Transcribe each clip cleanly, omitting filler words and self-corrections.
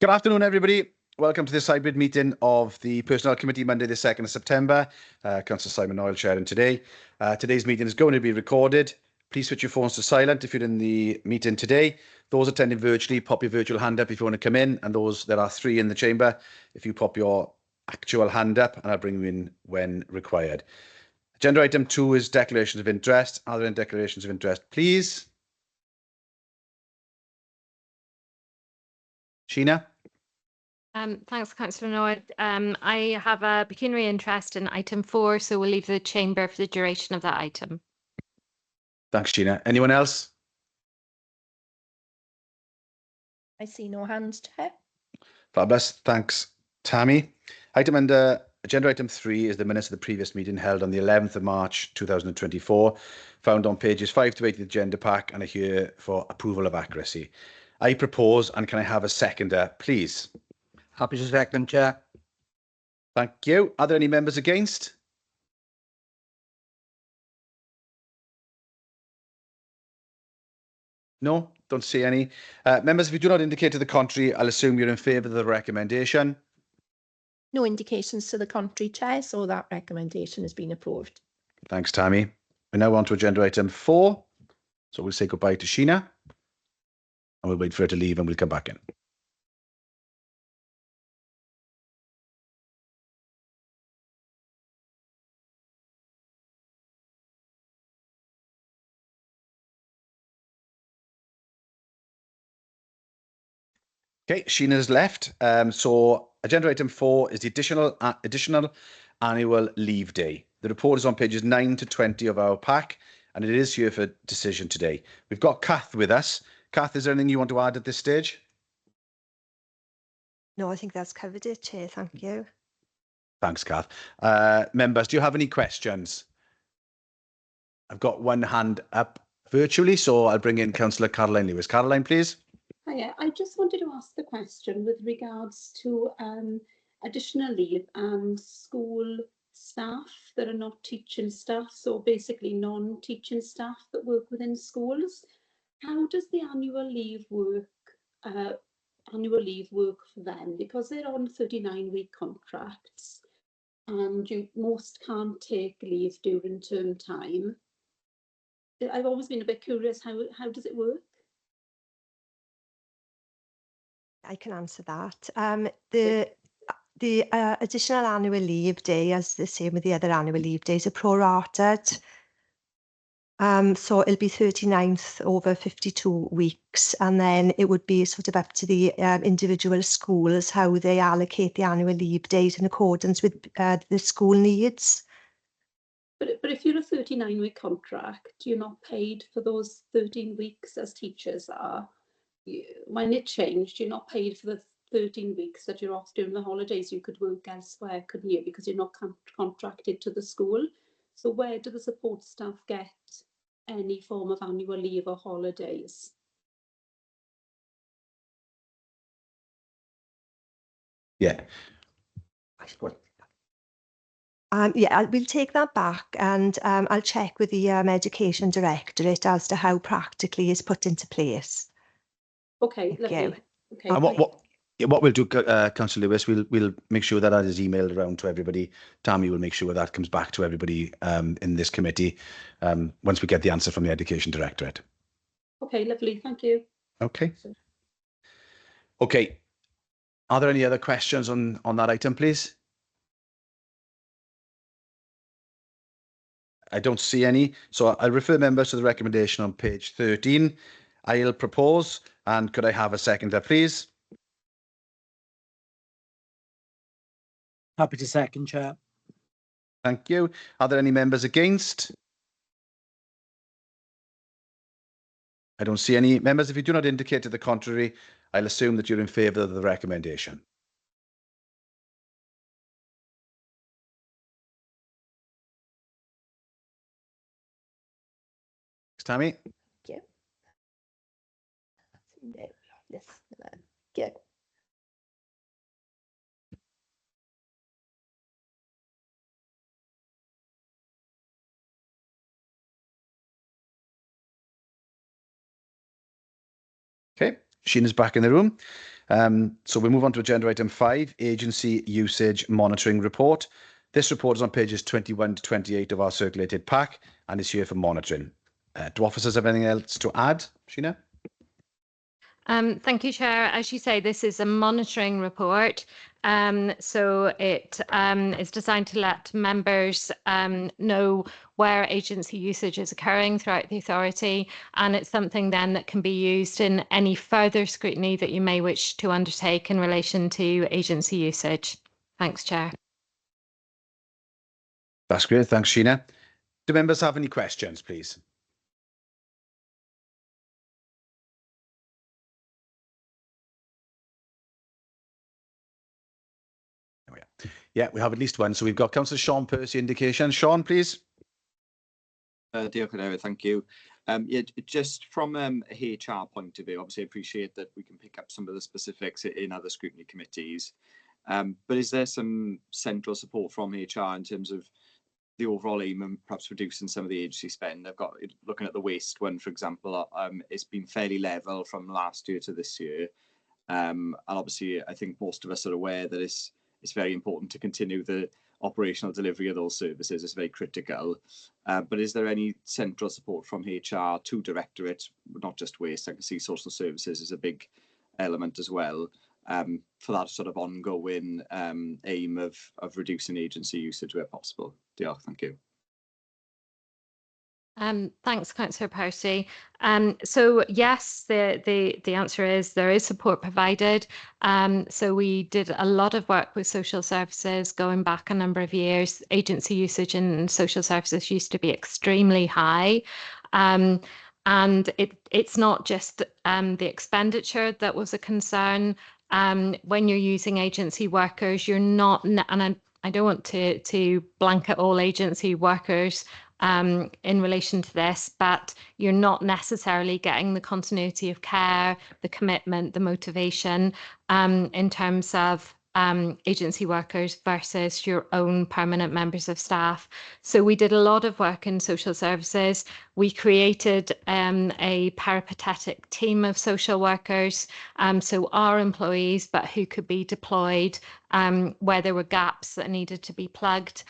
Good afternoon, everybody. Welcome to this hybrid meeting of the Personnel Committee, Monday the 2nd of September. Councillor Simon Noyle chairing today. Today's meeting is going to be recorded. Please switch your phones to silent if you're in the meeting today. Those attending virtually, pop your virtual hand up if you want to come in, and those there are 3 in the chamber, if you pop your actual hand up, and I'll bring you in when required. Agenda item 2 is declarations of interest. Are there any declarations of interest, please? Sheena? Thanks, Councillor Noyle. I have a pecuniary interest in item 4, so we'll leave the chamber for the duration of that item. Thanks, Sheena. Anyone else? I see no hands, Chair. Fabulous. Thanks, Tammy. Agenda item 3 is the minutes of the previous meeting held on the 11th of March 2024, found on pages 5 to 8 of the agenda pack, and are here for approval of accuracy. I propose, and can I have a seconder, please? Happy to second, Chair. Thank you. Are there any members against? No, don't see any. Members, if you do not indicate to the contrary, I'll assume you're in favour of the recommendation. No indications to the contrary, Chair, so that recommendation has been approved. Thanks, Tammy. We're now on to agenda item 4. So we'll say goodbye to Sheena, and we'll wait for her to leave and we'll come back in. Okay, Sheena's left. So agenda item 4 is the additional annual leave day. The report is on pages 9 to 20 of our pack, and it is here for decision today. We've got Kath with us. Kath, is there anything you want to add at this stage? No, I think that's covered it, Chair. Thank you. Thanks, Kath. Members, do you have any questions? I've got one hand up virtually, so I'll bring in Councillor Caroline Lewis. Caroline, please. Hiya, I just wanted to ask the question with regards to additional leave and school staff that are not teaching staff, so basically non-teaching staff that work within schools. How does the annual leave work for them? Because they're on 39-week contracts and most can't take leave during term time. I've always been a bit curious, how does it work? I can answer that. The additional annual leave day, as the same with the other annual leave days, are prorated. So it'll be 39th over 52 weeks, and then it would be sort of up to the individual schools how they allocate the annual leave days in accordance with the school needs. But if you're a 39-week contract, you're not paid for those 13 weeks as teachers are. When it changed, you're not paid for the 13 weeks that you're off during the holidays. You could work elsewhere, couldn't you? Because you're not contracted to the school. So where do the support staff get any form of annual leave or holidays? Yeah. Yeah, we'll take that back, and I'll check with the Education Directorate as to how practically it's put into place. Okay, lovely. Okay. And what we'll do, Councillor Lewis, we'll make sure that is emailed around to everybody. Tammy will make sure that comes back to everybody in this committee once we get the answer from the Education Directorate. Okay, lovely. Thank you. Okay. Okay. Are there any other questions on that item, please? I don't see any, so I'll refer members to the recommendation on page 13. I'll propose, and could I have a seconder, please? Happy to second, Chair. Thank you. Are there any members against? I don't see any. Members, if you do not indicate to the contrary, I'll assume that you're in favour of the recommendation. Tammy? Thank you. Good. Okay, Sheena's back in the room. So we'll move on to agenda item 5, Agency Usage Monitoring Report. This report is on pages 21 to 28 of our circulated pack and is here for monitoring. Do officers have anything else to add, Sheena? Thank you, Chair. As you say, this is a monitoring report. So it is designed to let members know where agency usage is occurring throughout the authority, and it's something then that can be used in any further scrutiny that you may wish to undertake in relation to agency usage. Thanks, Chair. That's great. Thanks, Sheena. Do members have any questions, please? There we are. Yeah, we have at least one. So we've got Councillor Sean Percy indication. Sean, please. Diolch Cadeirydd, thank you. Yeah, just from a HR point of view, obviously I appreciate that we can pick up some of the specifics in other scrutiny committees. But is there some central support from HR in terms of the overall aim and perhaps reducing some of the agency spend? I've got, looking at the waste one, for example, it's been fairly level from last year to this year. And obviously, I think most of us are aware that it's very important to continue the operational delivery of those services. It's very critical. But is there any central support from HR to Directorate, not just waste? I can see social services is a big element as well, for that sort of ongoing aim of reducing agency usage where possible. Diolch, thank you. Thanks, Councillor Percy. So yes, the answer is there is support provided. So we did a lot of work with social services going back a number of years. Agency usage in social services used to be extremely high. And it's not just the expenditure that was a concern. When you're using agency workers, you're not, and I don't want to blanket all agency workers in relation to this, but you're not necessarily getting the continuity of care, the commitment, the motivation in terms of agency workers versus your own permanent members of staff. So we did a lot of work in social services. We created a peripatetic team of social workers, so our employees, but who could be deployed where there were gaps that needed to be plugged.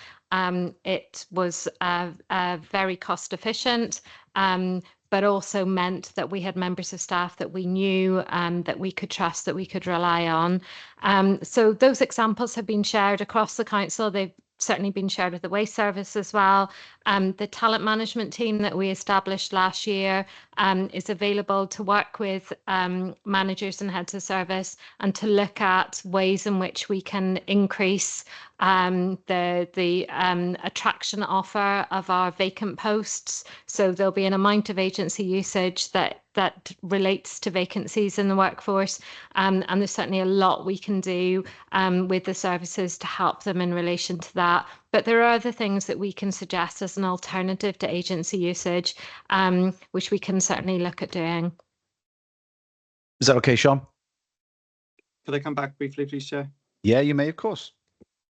It was very cost efficient, but also meant that we had members of staff that we knew, that we could trust, that we could rely on. So those examples have been shared across the council. They've certainly been shared with the Waste Service as well. The talent management team that we established last year is available to work with managers and heads of service and to look at ways in which we can increase the attraction offer of our vacant posts. So there'll be an amount of agency usage that relates to vacancies in the workforce, and there's certainly a lot we can do with the services to help them in relation to that. But there are other things that we can suggest as an alternative to agency usage, which we can certainly look at doing. Is that okay, Sean? Could I come back briefly, please, Chair? Yeah, you may, of course.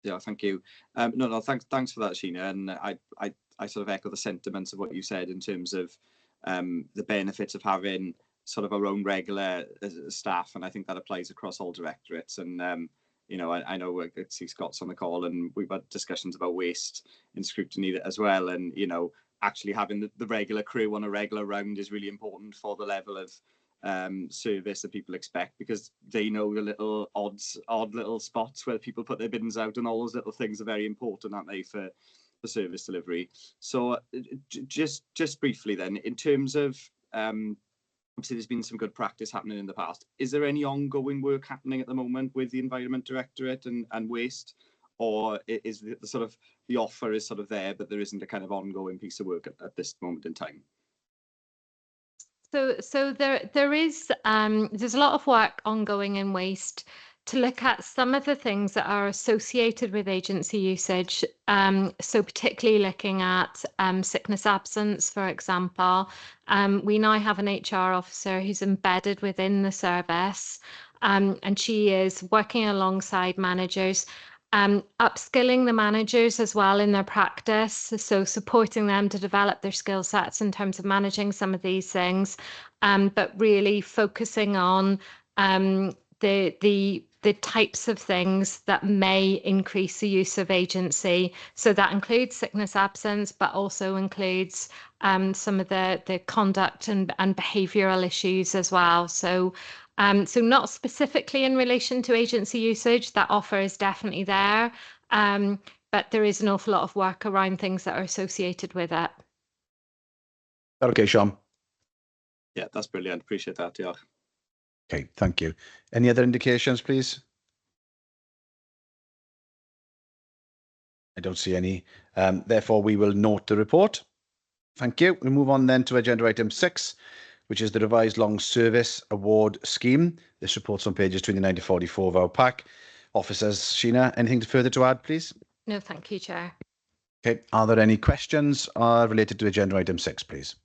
Yeah, thank you. No, thanks for that, Sheena. And I sort of echo the sentiments of what you said in terms of the benefits of having sort of our own regular staff, and I think that applies across all directorates. And you know, I know I see Scott's on the call, and we've had discussions about waste in scrutiny as well. And you know, actually having the regular crew on a regular round is really important for the level of service that people expect, because they know the little odd little spots where people put their bins out, and all those little things are very important, aren't they, for service delivery. So just briefly then, in terms of obviously there's been some good practice happening in the past, is there any ongoing work happening at the moment with the Environment Directorate and waste, or is the sort of the offer is sort of there but there isn't a kind of ongoing piece of work at this moment in time? So there is there's a lot of work ongoing in waste to look at some of the things that are associated with agency usage. So particularly looking at sickness absence, for example. We now have an HR officer who's embedded within the service, and she is working alongside managers, upskilling the managers as well in their practice, so supporting them to develop their skill sets in terms of managing some of these things, but really focusing on the types of things that may increase the use of agency. So that includes sickness absence, but also includes some of the conduct and behavioural issues as well. So so not specifically in relation to agency usage, that offer is definitely there, but there is an awful lot of work around things that are associated with it. Okay, Sean. Yeah, that's brilliant. Appreciate that. Yeah. Okay, thank you. Any other indications, please? I don't see any. Therefore, we will note the report. Thank you. We move on then to agenda item 6, which is the revised long service award scheme. This report's on pages 29 to 44 of our pack. Officers, Sheena, anything further to add, please? No, thank you, Chair. Okay, are there any questions related to agenda item 6, please?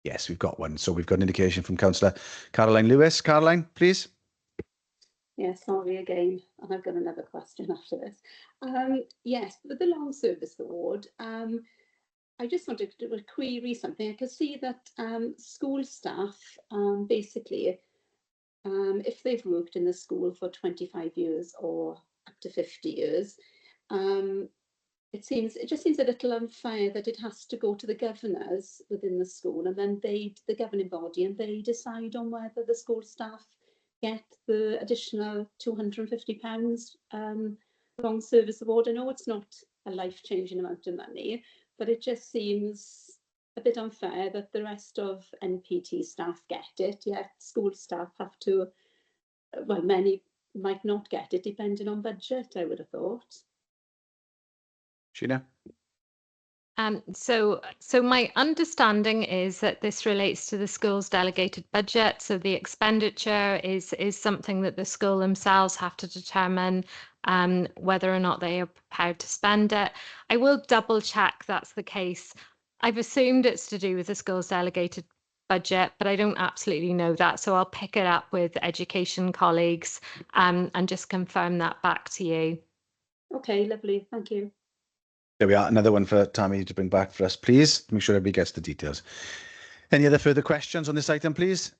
Yes, we've got one. So we've got an indication from Councillor Caroline Lewis. Caroline, please. Yeah, sorry again, and I've got another question after this. Yes, with the long service award, I just wanted to query something. I could see that school staff, basically, if they've worked in the school for 25 years or up to 50 years, it just seems a little unfair that it has to go to the governors within the school, and then the governing body, and they decide on whether the school staff get the additional £250 long service award. I know it's not a life-changing amount of money, but it just seems a bit unfair that the rest of NPT staff get it, yet school staff have to, well, many might not get it depending on budget, I would have thought. Sheena? So my understanding is that this relates to the school's delegated budget. So the expenditure is something that the school themselves have to determine whether or not they are prepared to spend it. I will double check that's the case. I've assumed it's to do with the school's delegated budget, but I don't absolutely know that. So I'll pick it up with education colleagues and just confirm that back to you. Okay, lovely. Thank you. There we are. Another one for Tammy to bring back for us, please. Make sure everybody gets the details. Any other further questions on this item, please?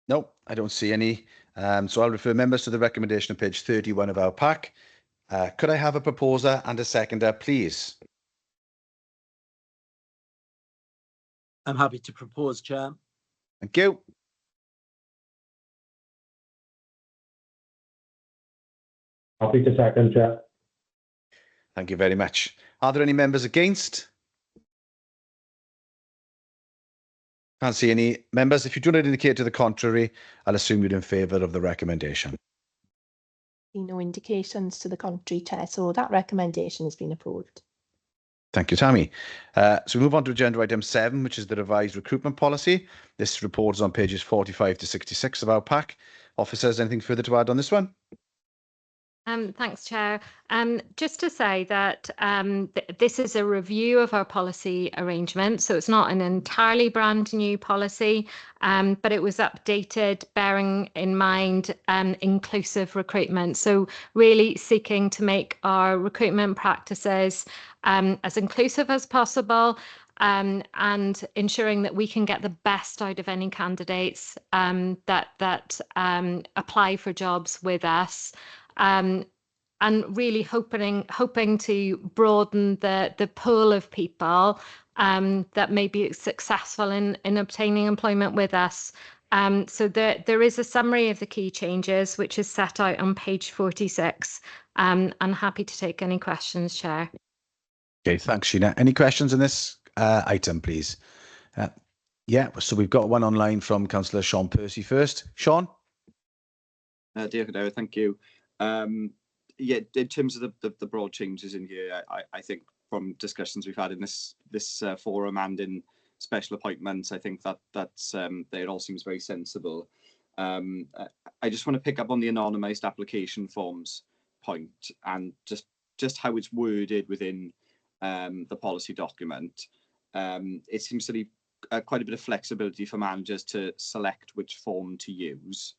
No, I don't see any. So I'll refer members to the recommendation on page 31 of our pack. Could I have a proposer and a seconder, please? I'm happy to propose, Chair. Thank you. Happy to second, Chair. Thank you very much. Are there any members against? Can't see any members. If you do not indicate to the contrary, I'll assume you're in favour of the recommendation. No indications to the contrary, Chair, so that recommendation has been approved. Thank you, Tammy. So we move on to agenda item 7, which is the revised recruitment policy. This report is on pages 45 to 66 of our pack. Officers, anything further to add on this one? Thanks, Chair. Just to say that this is a review of our policy arrangement, so it's not an entirely brand new policy, but it was updated bearing in mind inclusive recruitment. So really seeking to make our recruitment practices as inclusive as possible, and ensuring that we can get the best out of any candidates that apply for jobs with us. And really hoping to broaden the pool of people that may be successful in obtaining employment with us. So there is a summary of the key changes, which is set out on page 46. I'm happy to take any questions, Chair. Okay, thanks, Sheena. Any questions on this item, please? Yeah, so we've got one online from Councillor Sean Percy first. Sean? Dear Cadero, thank you. Yeah, in terms of the broad changes in here, I think from discussions we've had in this forum and in special appointments, I think that's it all seems very sensible. I just want to pick up on the anonymised application forms point and just how it's worded within the policy document. It seems to leave quite a bit of flexibility for managers to select which form to use.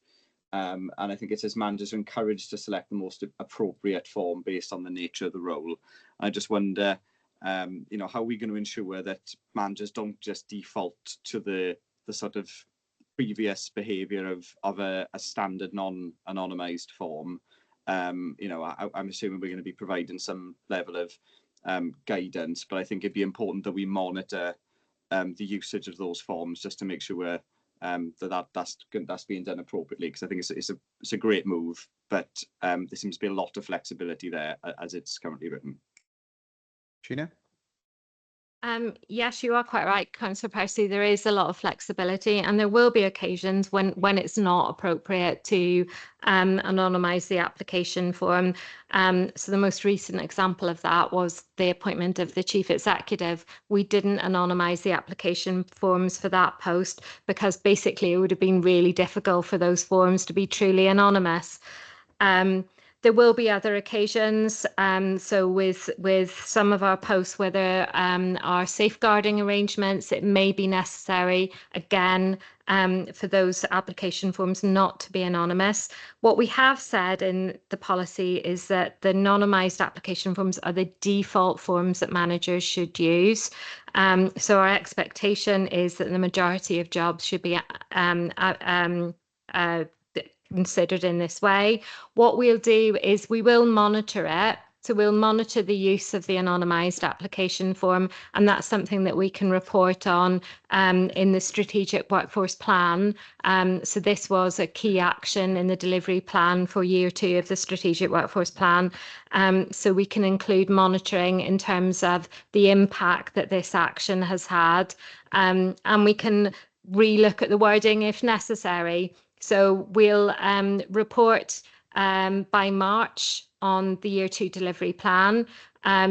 And I think it says managers are encouraged to select the most appropriate form based on the nature of the role. I just wonder, you know, how are we going to ensure that managers don't just default to the sort of previous behaviour of a standard non-anonymised form? You know, I'm assuming we're going to be providing some level of guidance, but I think it'd be important that we monitor the usage of those forms just to make sure that's being done appropriately, because I think it's a great move, but there seems to be a lot of flexibility there as it's currently written. Sheena? Yes, you are quite right, Councillor Percy. There is a lot of flexibility, and there will be occasions when it's not appropriate to anonymise the application form. So the most recent example of that was the appointment of the Chief Executive. We didn't anonymise the application forms for that post because basically it would have been really difficult for those forms to be truly anonymous. There will be other occasions. So with some of our posts where there are safeguarding arrangements, it may be necessary, again, for those application forms not to be anonymous. What we have said in the policy is that the anonymised application forms are the default forms that managers should use. So our expectation is that the majority of jobs should be considered in this way. What we'll do is we will monitor it. So we'll monitor the use of the anonymised application form, and that's something that we can report on in the strategic workforce plan. So this was a key action in the delivery plan for year 2 of the strategic workforce plan. So we can include monitoring in terms of the impact that this action has had, and we can relook at the wording if necessary. So we'll report by March on the year 2 delivery plan.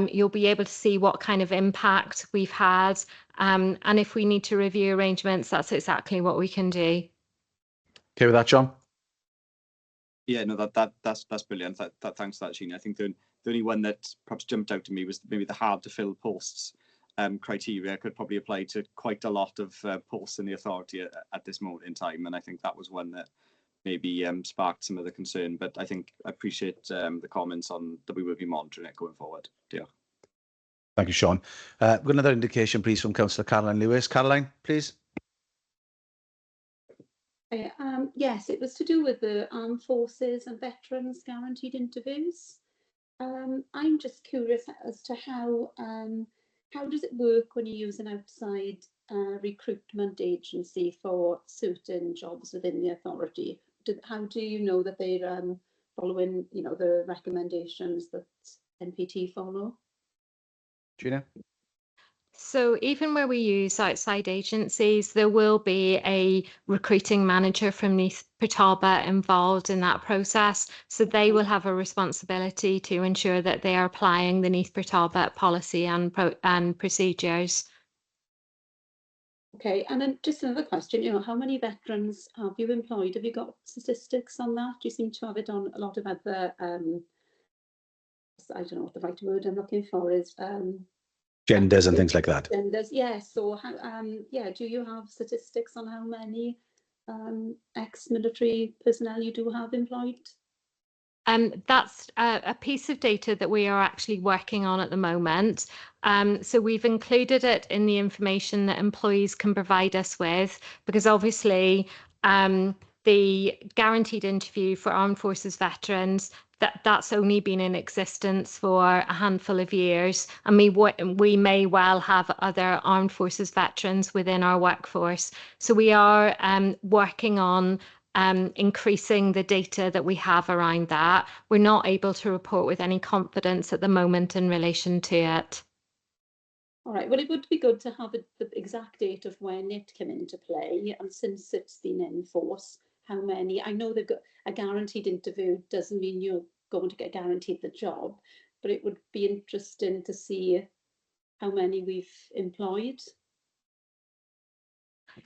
You'll be able to see what kind of impact we've had. And if we need to review arrangements, that's exactly what we can do. Okay with that, John? Yeah, no, that's brilliant. Thanks for that, Sheena. I think the only one that perhaps jumped out to me was maybe the hard to fill posts criteria could probably apply to quite a lot of posts in the authority at this moment in time, and I think that was one that maybe sparked some of the concern. But I think I appreciate the comments on that we will be monitoring it going forward. Diolch. Thank you, Sean. We've got another indication, please, from Councillor Caroline Lewis. Caroline, please. Yes, it was to do with the Armed Forces and Veterans Guaranteed Interviews. I'm just curious as to how does it work when you use an outside recruitment agency for certain jobs within the authority? How do you know that they're following, you know, the recommendations that NPT follow? Gina? So even where we use outside agencies, there will be a recruiting manager from Neath Purtalba involved in that process. So they will have a responsibility to ensure that they are applying the Neath Purtalba policy and procedures. Okay, and then just another question, you know, how many veterans have you employed? Have you got statistics on that? You seem to have it on a lot of other, I don't know what the right word I'm looking for is. Genders and things like that. Genders, yes. So, how, yeah, do you have statistics on how many ex-military personnel you do have employed? That's a piece of data that we are actually working on at the moment. So we've included it in the information that employees can provide us with, because obviously the guaranteed interview for Armed Forces veterans, that's only been in existence for a handful of years, and we may well have other Armed Forces veterans within our workforce. So we are working on increasing the data that we have around that. We're not able to report with any confidence at the moment in relation to it. All right, well, it would be good to have the exact date of when it came into play, and since it's been in force, how many. I know they've got a guaranteed interview, doesn't mean you're going to get guaranteed the job, but it would be interesting to see how many we've employed.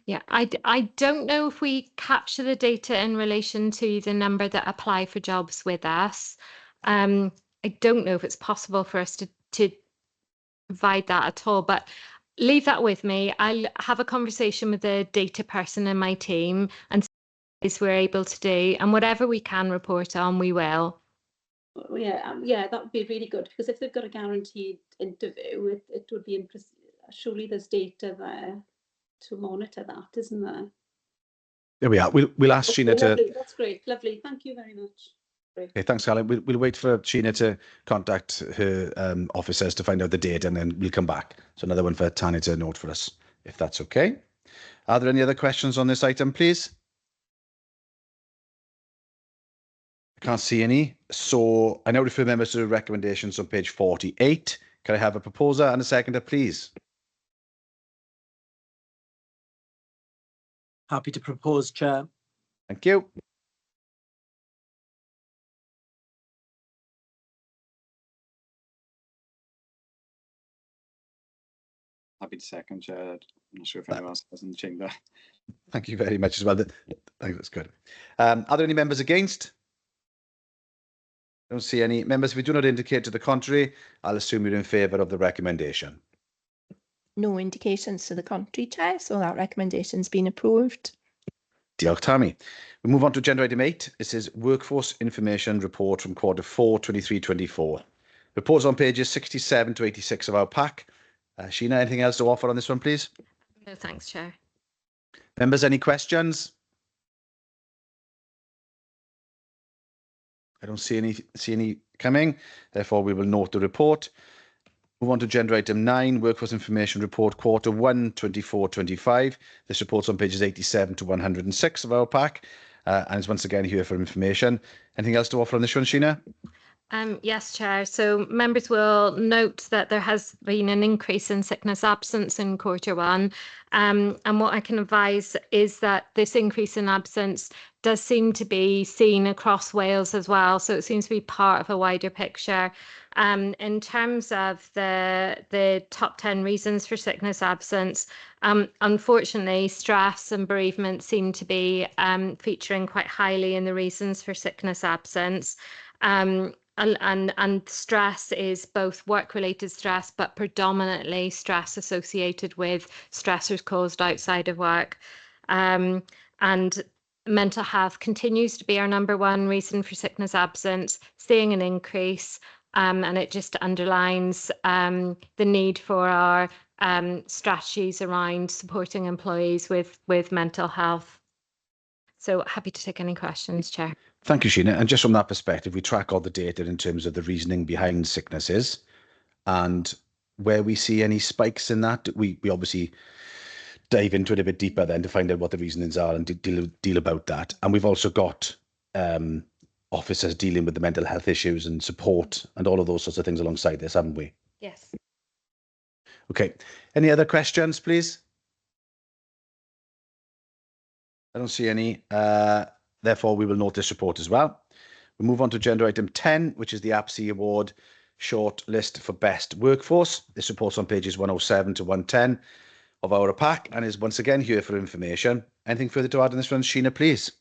Yeah, I don't know if we capture the data in relation to the number that apply for jobs with us. I don't know if it's possible for us to provide that at all, but leave that with me. I'll have a conversation with the data person in my team and see what we're able to do, and whatever we can report on, we will. Yeah, that would be really good, because if they've got a guaranteed interview, it would be interesting. Surely there's data there to monitor that, isn't there? There we are. We'll ask Okay, Sheena to. lovely. That's great. Lovely. Thank you very much. Great. Okay, thanks, Alan. We'll wait for Sheena to contact her officers to find out the date, and then we'll come back. So another one for Tanya to note for us, if that's okay. Are there any other questions on this item, please? I can't see any. So I now refer members to the recommendations on page 48. Can I have a proposer and a seconder, please? Happy to propose, Chair. Thank you. Happy to second, Chair. I'm not sure if anyone else has in the chamber. Thank you very much as well. I think that's good. Are there any members against? I don't see any. Members, if you do not indicate to the contrary, I'll assume you're in favour of the recommendation. No indications to the contrary, Chair, so that recommendation's been approved. Diolch, Tammy. We move on to agenda item 8. This is Workforce Information Report from Quarter 4, 23-24. Reports on pages 67 to 86 of our pack. Sheena, anything else to offer on this one, please? No, thanks, Chair. Members, any questions? I don't see any coming. Therefore, we will note the report. Move on to agenda item 9, Workforce Information Report, Quarter 1, 24-25. This report's on pages 87 to 106 of our pack, and is once again here for information. Anything else to offer on this one, Sheena? Yes, Chair. So members will note that there has been an increase in sickness absence in quarter 1. And what I can advise is that this increase in absence does seem to be seen across Wales as well. So it seems to be part of a wider picture. In terms of the top 10 reasons for sickness absence, unfortunately, stress and bereavement seem to be featuring quite highly in the reasons for sickness absence. And stress is both work-related stress, but predominantly stress associated with stressors caused outside of work. And mental health continues to be our #1 reason for sickness absence, seeing an increase, and it just underlines the need for our strategies around supporting employees with mental health. So happy to take any questions, Chair. Thank you, Sheena. And just from that perspective, we track all the data in terms of the reasoning behind sicknesses, and where we see any spikes in that, we obviously dive into it a bit deeper then to find out what the reasonings are and deal about that. And we've also got officers dealing with the mental health issues and support and all of those sorts of things alongside this, haven't we? Yes. Okay. Any other questions, please? I don't see any. Therefore, we will note this report as well. We move on to agenda item 10, which is the APSI Award short list for best workforce. This report's on pages 107 to 110 of our pack and is once again here for information. Anything further to add on this one, Sheena, please?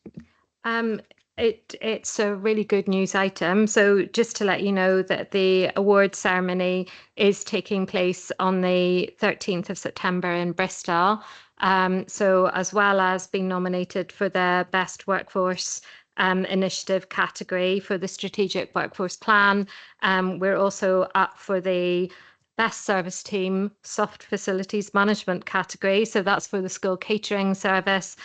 It's a really good news item. So just to let you know that the award ceremony is taking place on the 13th of September in Bristol. So as well as being nominated for the Best Workforce Initiative category for the Strategic Workforce Plan, we're also up for the Best Service Team Soft Facilities Management category. So that's for the school catering service.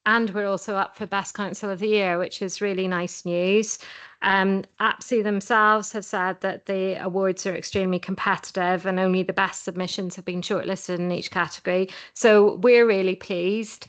And we're also up for Best Council of the Year, which is really nice news. APSI themselves have said that the awards are extremely competitive and only the best submissions have been shortlisted in each category. So we're really pleased.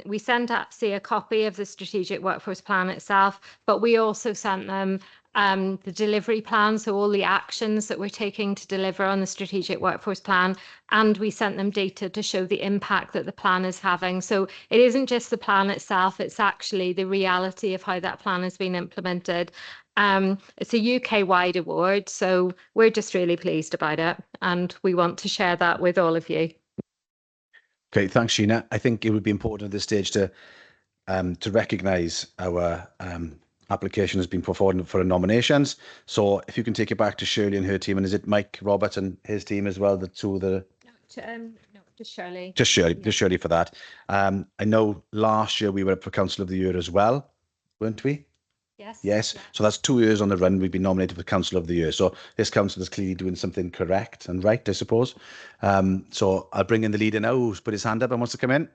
We sent APSI a copy of the Strategic Workforce Plan itself, but we also sent them the delivery plan, so all the actions that we're taking to deliver on the Strategic Workforce Plan, and we sent them data to show the impact that the plan is having. So it isn't just the plan itself, it's actually the reality of how that plan has been implemented. It's a UK-wide award, so we're just really pleased about it, and we want to share that with all of you. Okay, thanks, Sheena. I think it would be important at this stage to recognise our application has been put forward for nominations. So if you can take it back to Shirley and her team, and is it Mike Roberts and his team as well, the two of the... No, just Shirley. Just Shirley for that. I know last year we were up for Council of the Year as well, weren't we? Yes. Yes. So that's 2 years on the run. We've been nominated for Council of the Year. So this council is clearly doing something correct and right, I suppose. So I'll bring in the leader now, who's put his hand up and wants to come in.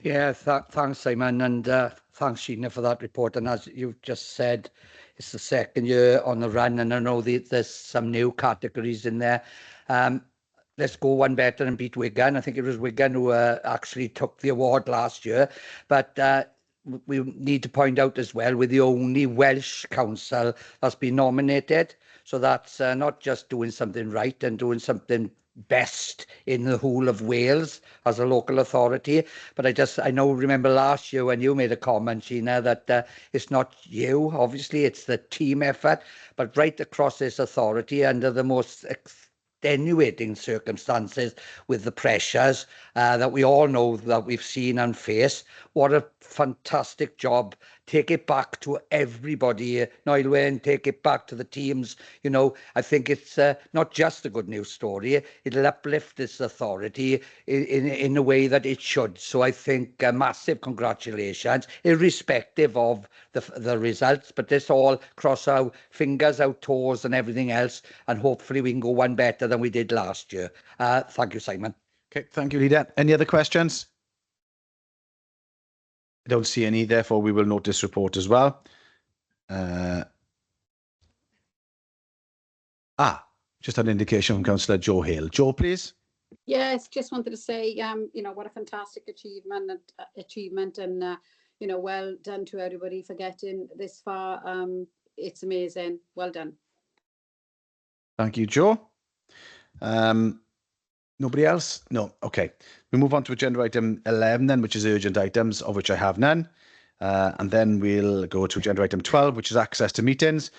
Yeah, thanks, Simon, and thanks, Sheena, for that report. And as you've just said, it's the second year on the run, and I know there's some new categories in there. Let's go one better and beat Wigan. I think it was Wigan who actually took the award last year. But we need to point out as well, we're the only Welsh council that's been nominated. So that's not just doing something right and doing something best in the whole of Wales as a local authority. But remember last year when you made a comment, Sheena, that it's not you, obviously it's the team effort, but right across this authority under the most extenuating circumstances with the pressures that we all know that we've seen and faced. What a fantastic job. Take it back to everybody, Noelwen, take it back to the teams. You know, I think it's not just a good news story. It'll uplift this authority in a way that it should. So I think massive congratulations, irrespective of the results. But let's all cross our fingers, our toes and everything else. And hopefully we can go one better than we did last year. Thank you, Simon. Okay, thank you, leader. Any other questions? I don't see any, therefore we will note this report as well. Just an indication from Councillor Joe Hale. Joe, please. Yes, just wanted to say, you know, what a fantastic achievement and, you know, well done to everybody for getting this far. It's amazing. Well done. Thank you, Joe. Nobody else? No. Okay. We move on to agenda item 11 then, which is urgent items, of which I have none. And then we'll go to agenda item 12, which is access to meetings.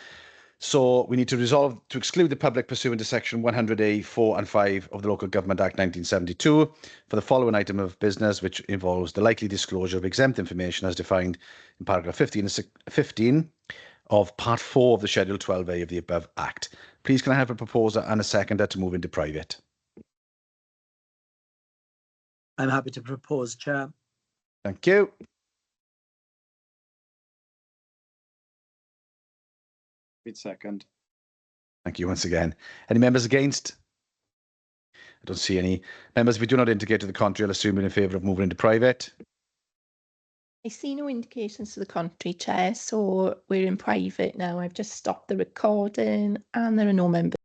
So we need to resolve to exclude the public pursuant to section 100A 4 and 5 of the Local Government Act 1972 for the following item of business, which involves the likely disclosure of exempt information as defined in paragraph 15 of part 4 of the schedule 12A of the above act. Please can I have a proposer and a seconder to move into private? I'm happy to propose, Chair. Thank you. Second. Thank you once again. Any members against? I don't see any. Members, if you do not indicate to the contrary, I'll assume you're in favour of moving into private. I see no indications to the contrary, Chair, so we're in private now. I've just stopped the recording and there are no members